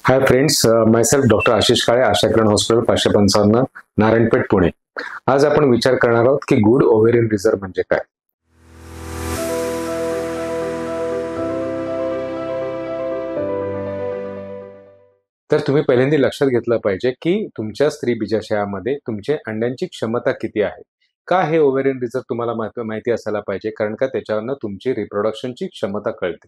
हाय friends, myself doctor Ashish Kale, Ashakiran hospital 555 Narayanpeth Pune. आज आपण विचार करणार आहोत की गुड ओव्हेरियन रिझर्व्ह म्हणजे काय. तर तुम्ही पहिल्यांदा लक्षात घेतलं पाहिजे की तुमच्या स्त्री बीजाशयामध्ये तुमचे अंड्यांची क्षमता किती आहे. का हे ओव्हेरियन रिझर्व्ह तुम्हाला माहिती असायला पाहिजे, कारण का त्याच्यावरनं तुमची रिप्रोडक्शनची क्षमता कळते.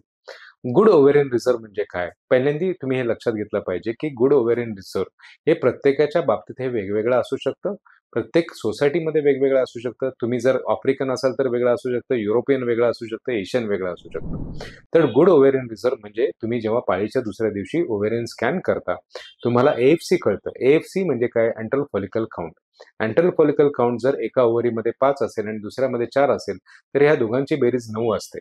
गुड ओव्हेरियन रिझर्व्ह म्हणजे काय, पहिल्यांदा तुम्ही हे लक्षात घेतलं पाहिजे की गुड ओव्हेरियन रिझर्व्ह हे प्रत्येकाच्या बाबतीत हे वेगवेगळं असू शकतं. प्रत्येक सोसायटीमध्ये वेगवेगळं असू शकतं. तुम्ही जर आफ्रिकन असाल तर वेगळं असू शकतं, युरोपियन वेगळं असू शकतं, एशियन वेगळं असू शकतं. तर गुड ओव्हेरियन रिझर्व्ह म्हणजे तुम्ही जेव्हा पाळीच्या दुसऱ्या दिवशी ओव्हेरियन स्कॅन करता, तुम्हाला AFC कळतं. AFC म्हणजे काय, अँट्रल फॉलिकल काउंट. अँट्रल फॉलिकल काउंट जर एका ओव्हरीमध्ये 5 असेल आणि दुसऱ्यामध्ये 4 असेल तर ह्या दोघांची बेरीज 9 असते.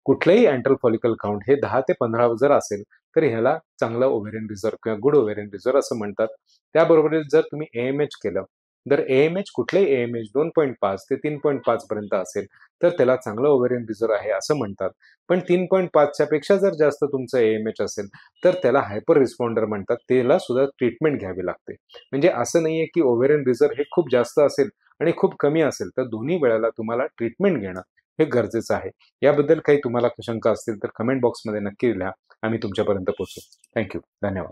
कुठलंही अँट्रल फॉलिकल काउंट हे 10 ते 15 जर असेल तर ह्याला चांगला ओव्हेरियन रिझर्व्ह किंवा गुड ओव्हेरियन रिझर्व्ह असं म्हणतात. त्याबरोबरच जर तुम्ही AMH केलं, तर AMH कुठलंही AMH 2.5 ते 3.5 पर्यंत असेल तर त्याला चांगलं ओव्हेरियन रिझर्व्ह आहे असं म्हणतात. पण 3.5 पेक्षा जर जास्त तुमचं AMH असेल तर त्याला हायपर रिस्पॉन्डर म्हणतात. त्याला सुद्धा ट्रीटमेंट घ्यावी लागते. म्हणजे असं नाहीये की ओव्हेरियन रिझर्व्ह हे खूप जास्त असेल आणि खूप कमी असेल, तर दोन्ही वेळेला तुम्हाला ट्रीटमेंट घेणं हे गरजेचं आहे. याबद्दल काही तुम्हाला शंका असतील तर कमेंट बॉक्समध्ये नक्की लिहा. आम्ही तुमच्यापर्यंत पोहोचू. थँक्यू. धन्यवाद.